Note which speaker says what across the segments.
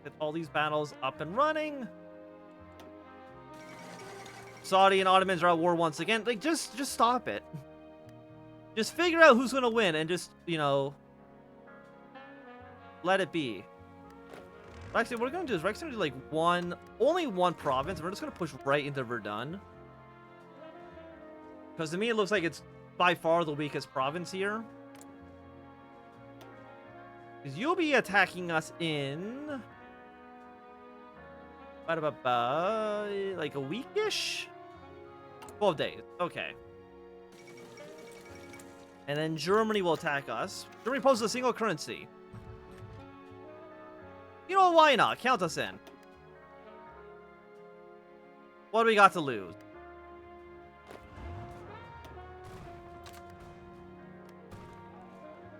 Speaker 1: Get all these battles up and running. Saudi and Ottomans are at war once again. Like, just stop it. Just figure out who's gonna win and just, you know, let it be. Actually, what we're gonna do is we're actually gonna do like only one province. We're just gonna push right into Verdun. Because to me, it looks like it's by far the weakest province here. Because you'll be attacking us in like a weekish? 12 days. Okay. And then Germany will attack us. Germany poses a single currency. You know, why not? Count us in. What do we got to lose?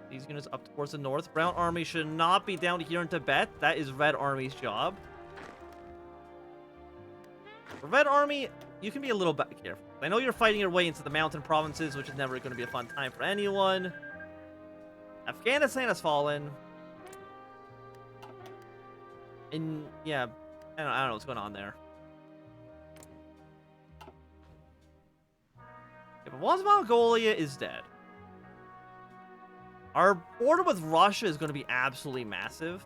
Speaker 1: These units up towards the north. Brown Army should not be down here in Tibet. That is Red Army's job. For Red Army, you can be a little bit careful. I know you're fighting your way into the mountain provinces, which is never going to be a fun time for anyone. Afghanistan has fallen. And, yeah, I don't know what's going on there. Yeah, but once Mongolia is dead, our border with Russia is going to be absolutely massive.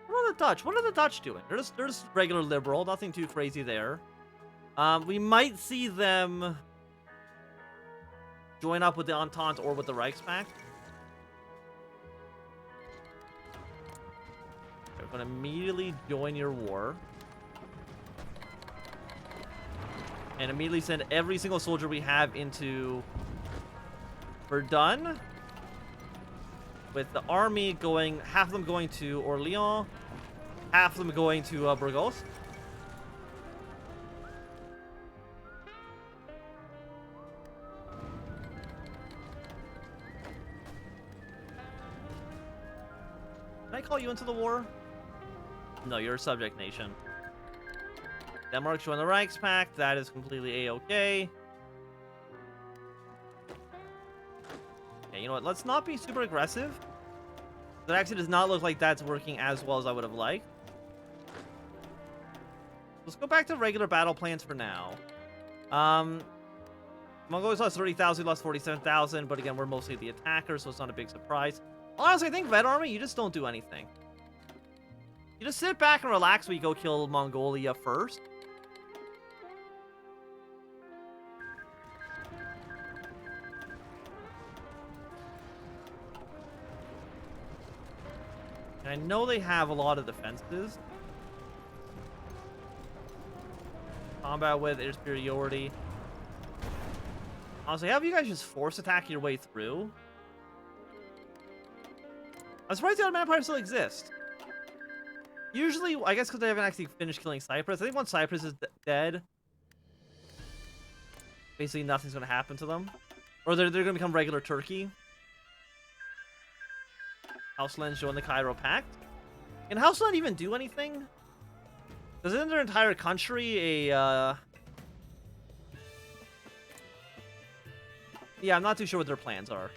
Speaker 1: What are the Dutch? What are the Dutch doing? They're just regular liberal. Nothing too crazy there. We might see them join up with the Entente or with the Reichspakt. They're going to immediately join your war. And immediately send every single soldier we have into Verdun. With the army going, half of them going to Orléans, half of them going to Burgos. Can I call you into the war? No, you're a subject nation. Denmark joined the Reichspakt. That is completely a-okay. Okay, you know what? Let's not be super aggressive. That actually does not look like that's working as well as I would have liked. Let's go back to regular battle plans for now. Mongols lost 30,000, lost 47,000, but again, we're mostly the attackers, so it's not a big surprise. Honestly, I think Red Army, you just don't do anything. You just sit back and relax while you go kill Mongolia first. I know they have a lot of defenses. Combat with air superiority. Honestly, have you guys just force attack your way through? I'm surprised the Ottoman Empire still exists. Usually, I guess because they haven't actually finished killing Cyprus. I think once Cyprus is dead, basically nothing's going to happen to them. Or they're going to become regular Turkey. Houselands join the Cairo Pact. Can Houseland even do anything? Isn't their entire country a... Yeah, I'm not too sure what their plans are.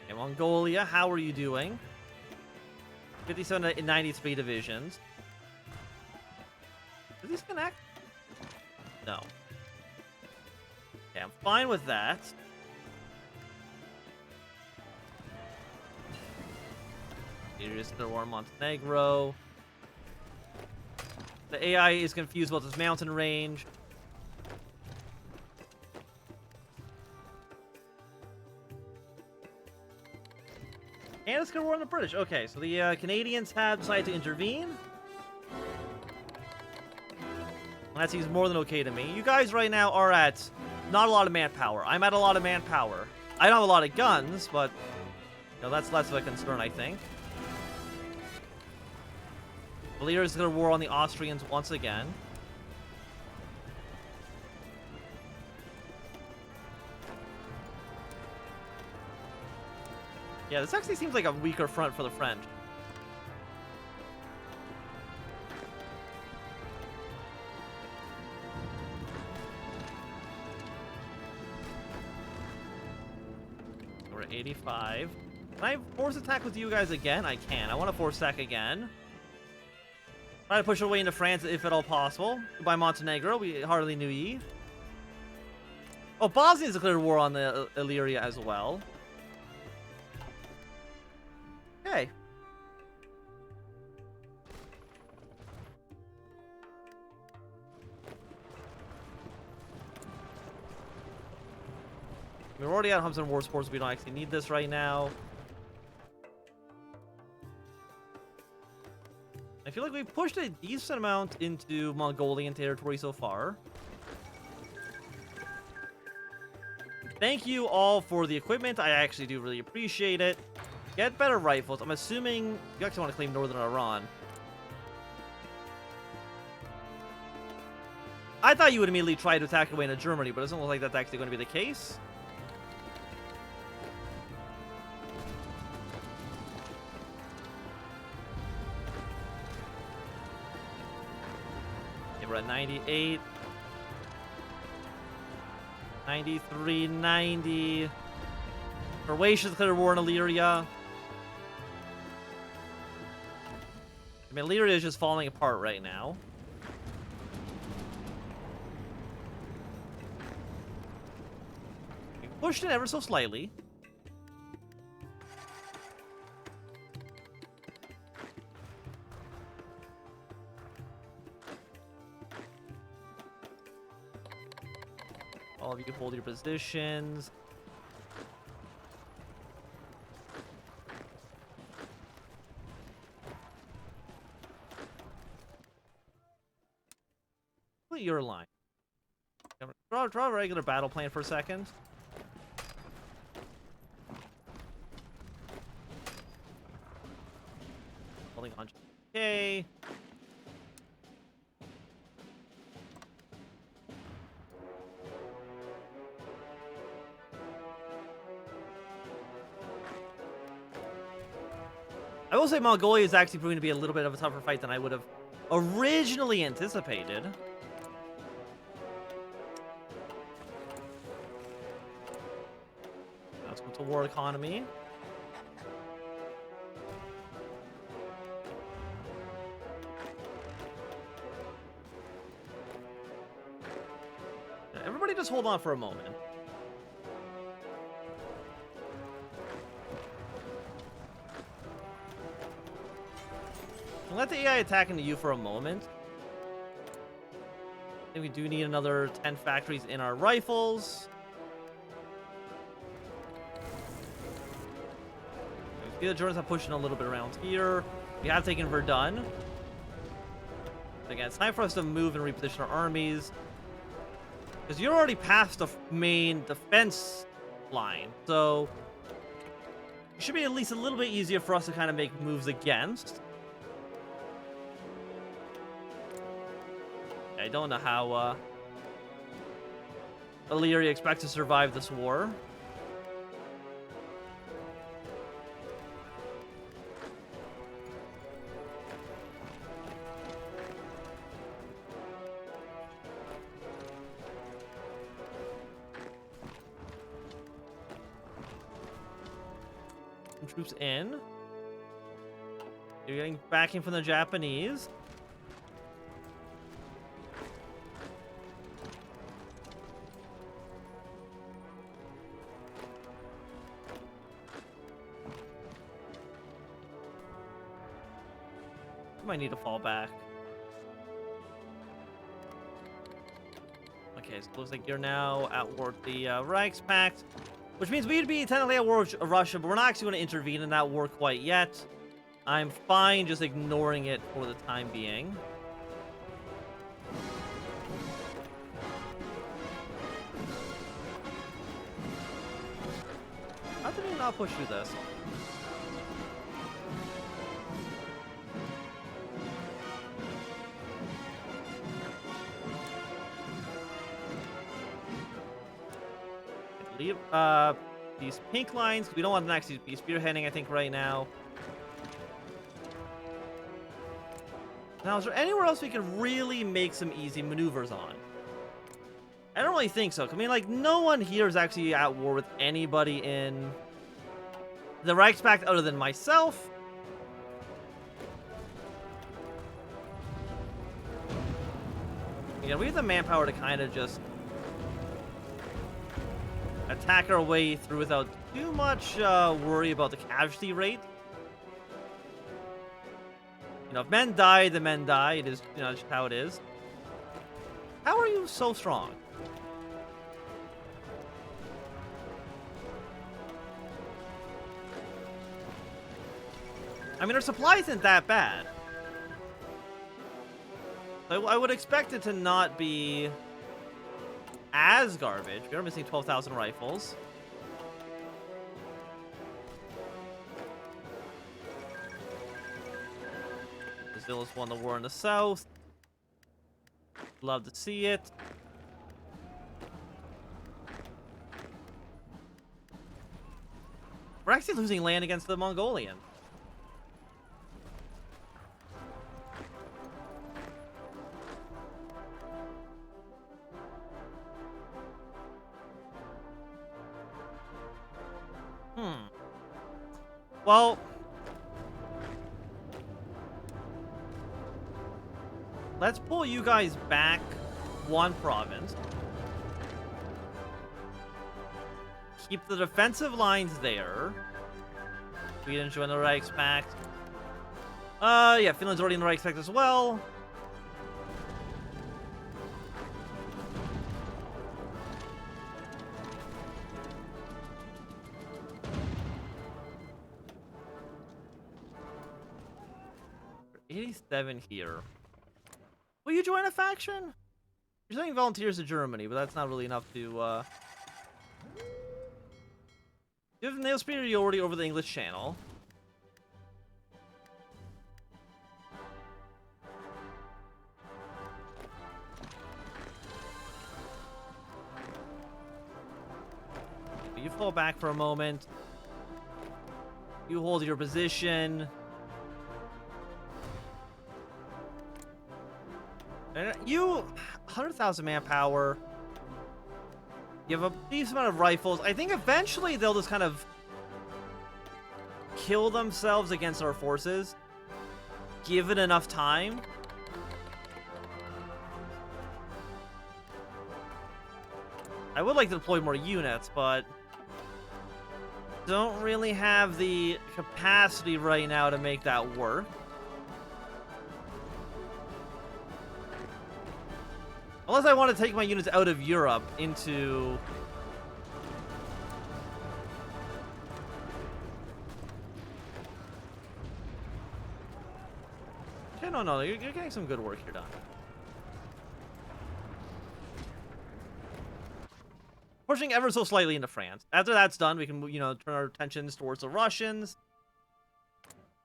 Speaker 1: Okay, Mongolia, how are you doing? 57 and 93 divisions. Do these connect? No. Okay, I'm fine with that. Here's the war in Montenegro. The AI is confused about this mountain range. And it's gonna war on the British. Okay, so the Canadians have decided to intervene. That seems more than okay to me. You guys right now are at not a lot of manpower. I'm at a lot of manpower. I don't have a lot of guns, but you know, that's less of a concern, I think. The leader is going to war on the Austrians once again. Yeah, this actually seems like a weaker front for the French. We're at 85. Can I force attack with you guys again? I can. I want to force attack again. Try to push our way into France if at all possible. Goodbye, Montenegro. We hardly knew ye. Oh, Bosnia's declared war on the Illyria as well. Okay. We're already at Humps and War Sports. We don't actually need this right now. I feel like we've pushed a decent amount into Mongolian territory so far. Thank you all for the equipment. I actually do really appreciate it. Get better rifles. I'm assuming you actually want to claim Northern Iran. I thought you would immediately try to attack away into Germany, but it doesn't look like that's actually going to be the case. Okay, we're at 98. 93, 90. Croatia's declared war in Illyria. I mean, Illyria is just falling apart right now. We pushed it ever so slightly. All of you hold your positions. Complete your line. Draw a regular battle plan for a second. Holding on. Okay. I will say Mongolia is actually proving to be a little bit of a tougher fight than I would have originally anticipated. Let's go to war economy. Everybody just hold on for a moment. Let the AI attack into you for a moment. I think we do need another 10 factories in our rifles. The Germans are pushing a little bit around here. We have taken Verdun. Again, it's time for us to move and reposition our armies. Because you're already past the main defense line. So it should be at least a little bit easier for us to kind of make moves against. I don't know how Illyria expects to survive this war. Some troops in. You're getting backing from the Japanese. Might need to fall back. Okay, so it looks like you're now at war with the Reichspakt, which means we'd be technically at war with Russia, but we're not actually going to intervene in that war quite yet. I'm fine just ignoring it for the time being. How did he not push through this? Leave these pink lines. We don't want them to actually be spearheading, I think, right now. Now, is there anywhere else we can really make some easy maneuvers on? I don't really think so. I mean, like, no one here is actually at war with anybody in the Reichspakt other than myself. Yeah, we have the manpower to kind of just attack our way through without too much worry about the casualty rate. You know, if men die, the men die. It is, you know, just how it is. How are you so strong? I mean, our supply isn't that bad. I would expect it to not be as garbage. We are missing 12,000 rifles. Brazil has won the war in the south. Love to see it. We're actually losing land against the Mongolian. Well, let's pull you guys back one province. Keep the defensive lines there. Sweden join the Reichspakt. Yeah, Finland's already in the Reichspakt as well. Here. Will you join a faction? You're sending volunteers to Germany, but that's not really enough to, You have naval superiority over the English Channel. You fall back for a moment. You hold your position. You, 100,000 manpower. You have a decent amount of rifles. I think eventually they'll just kind of kill themselves against our forces, given enough time. I would like to deploy more units, but don't really have the capacity right now to make that work. Unless I want to take my units out of Europe into... Okay, no, you're getting some good work here done. Pushing ever so slightly into France. After that's done, we can, you know, turn our attentions towards the Russians.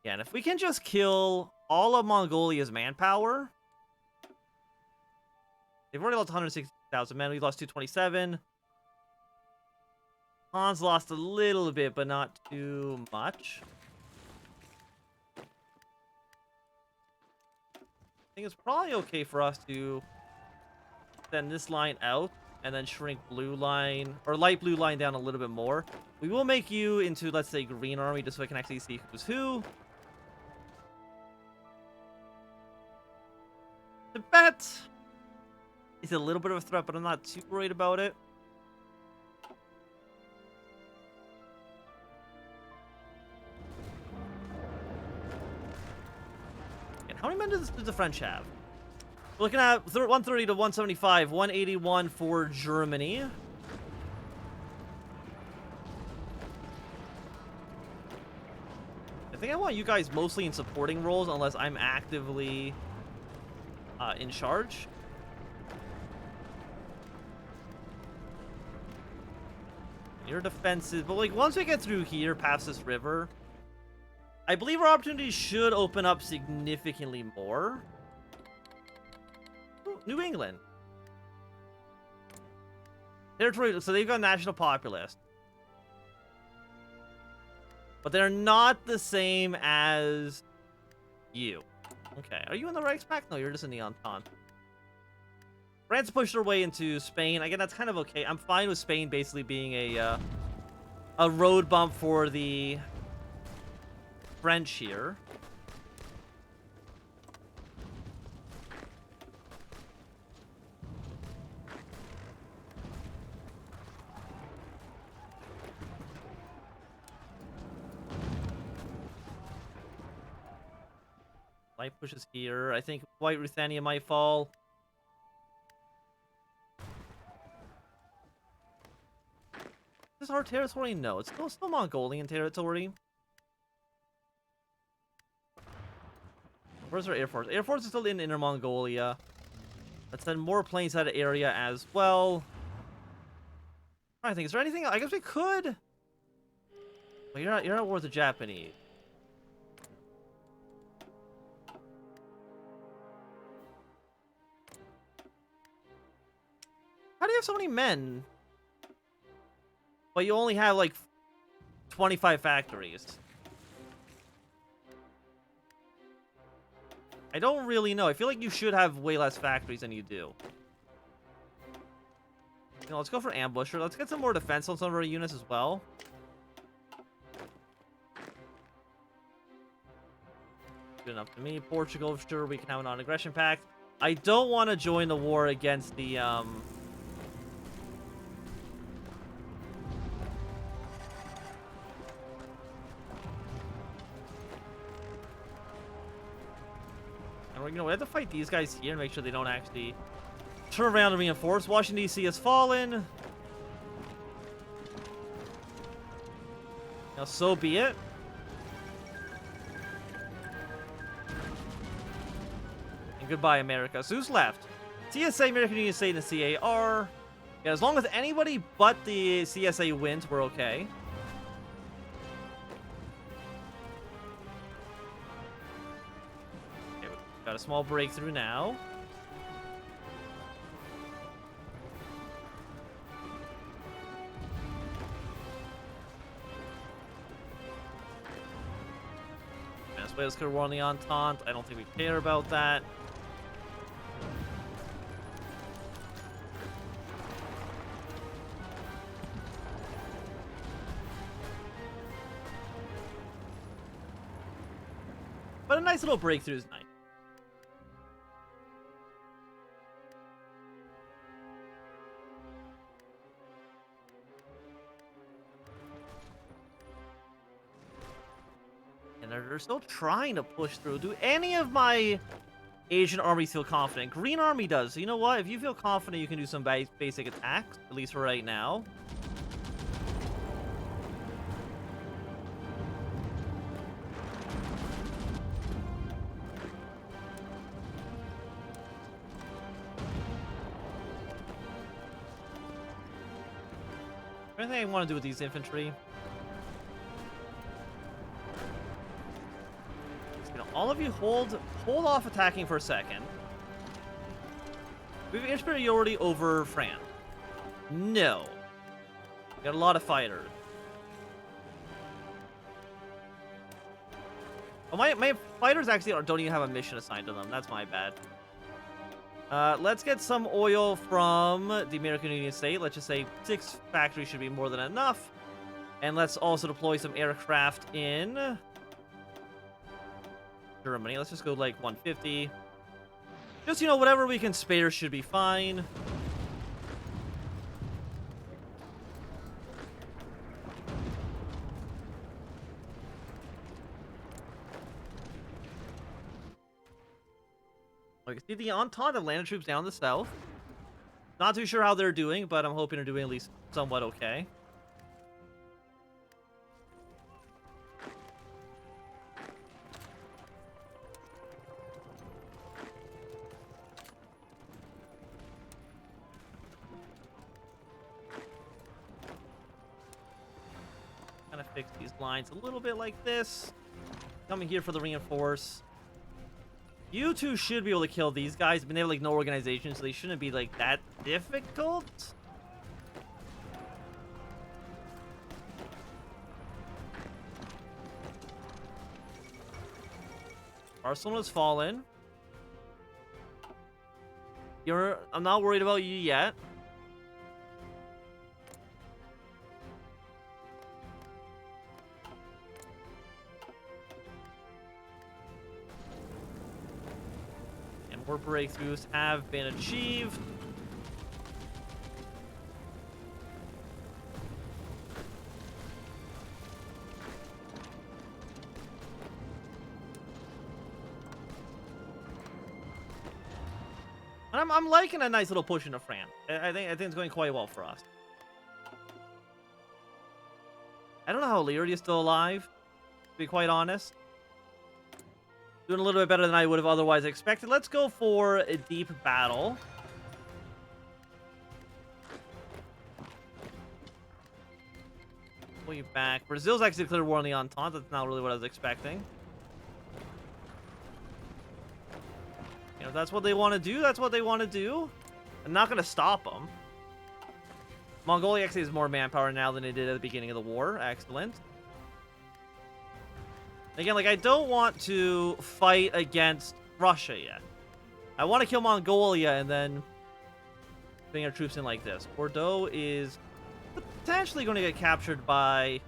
Speaker 1: Yeah, and if we can just kill all of Mongolia's manpower... They've already lost 160,000 men. We lost 227. Han's lost a little bit, but not too much. I think it's probably okay for us to send this line out and then shrink blue line, or light blue line down a little bit more. We will make you into, let's say, green army, just so I can actually see who's who. Tibet is a little bit of a threat, but I'm not too worried about it. And how many men does the French have? We're looking at 130 to 175, 181 for Germany. I think I want you guys mostly in supporting roles, unless I'm actively in charge. Your defenses, but like once we get through here, past this river, I believe our opportunities should open up significantly more. Ooh, New England. Territory, so they've got national populist. But they're not the same as you. Okay, are you in the Reichspakt? No, you're just in the Entente. France pushed their way into Spain. Again, that's kind of okay. I'm fine with Spain basically being a road bump for the French here. Light pushes here. I think White Ruthenia might fall. Is this our territory? No, it's still Mongolian territory. Where's our Air Force? Air Force is still in Inner Mongolia. Let's send more planes out of area as well. I think, is there anything? I guess we could. Well, you're at war with the Japanese. How do you have so many men? But you only have like 25 factories. I don't really know. I feel like you should have way less factories than you do. You know, let's go for ambusher. Let's get some more defense on some of our units as well. Good enough to me. Portugal, sure, we can have a non-aggression pact. I don't want to join the war against the And you know, we have to fight these guys here and make sure they don't actually turn around and reinforce. Washington, D.C. has fallen. Now, so be it. And goodbye, America. So who's left? CSA, American Union State, and the CAR. Yeah, as long as anybody but the CSA wins, we're okay. Got a small breakthrough now. Venezuela's could war on the Entente. I don't think we care about that. But a nice little breakthrough is nice. They're still trying to push through. Do any of my Asian armies feel confident? Green Army does. So you know what? If you feel confident, you can do some basic attacks, at least for right now. Anything I want to do with these infantry? All of you hold off attacking for a second. We have air superiority over France. No. We got a lot of fighters. Oh, my fighters actually don't even have a mission assigned to them. That's my bad. Let's get some oil from the American Union State. Let's just say 6 factories should be more than enough. And let's also deploy some aircraft in Germany. Let's just go like 150. Just, you know, whatever we can spare should be fine. I can see the Entente of landed troops down the south. Not too sure how they're doing, but I'm hoping they're doing at least somewhat okay. Fix these lines a little bit like this. Coming here for the reinforce. You two should be able to kill these guys. I mean, they have like no organization, so they shouldn't be like that difficult. Arsenal has fallen. I'm not worried about you yet. More breakthroughs have been achieved. And I'm liking a nice little push into France. I think it's going quite well for us. I don't know how Leary is still alive, to be quite honest. Doing a little bit better than I would have otherwise expected. Let's go for a deep battle. Pull you back. Brazil's actually declared war on the Entente. That's not really what I was expecting. You know, if that's what they want to do, that's what they want to do. I'm not going to stop them. Mongolia actually has more manpower now than it did at the beginning of the war. Excellent. Again, like, I don't want to fight against Russia yet. I want to kill Mongolia and then bring our troops in like this. Bordeaux is potentially going to get captured by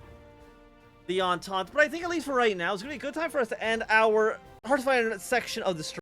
Speaker 1: the Entente, but I think at least for right now, it's going to be a good time for us to end our Heart of Iron section of the stream.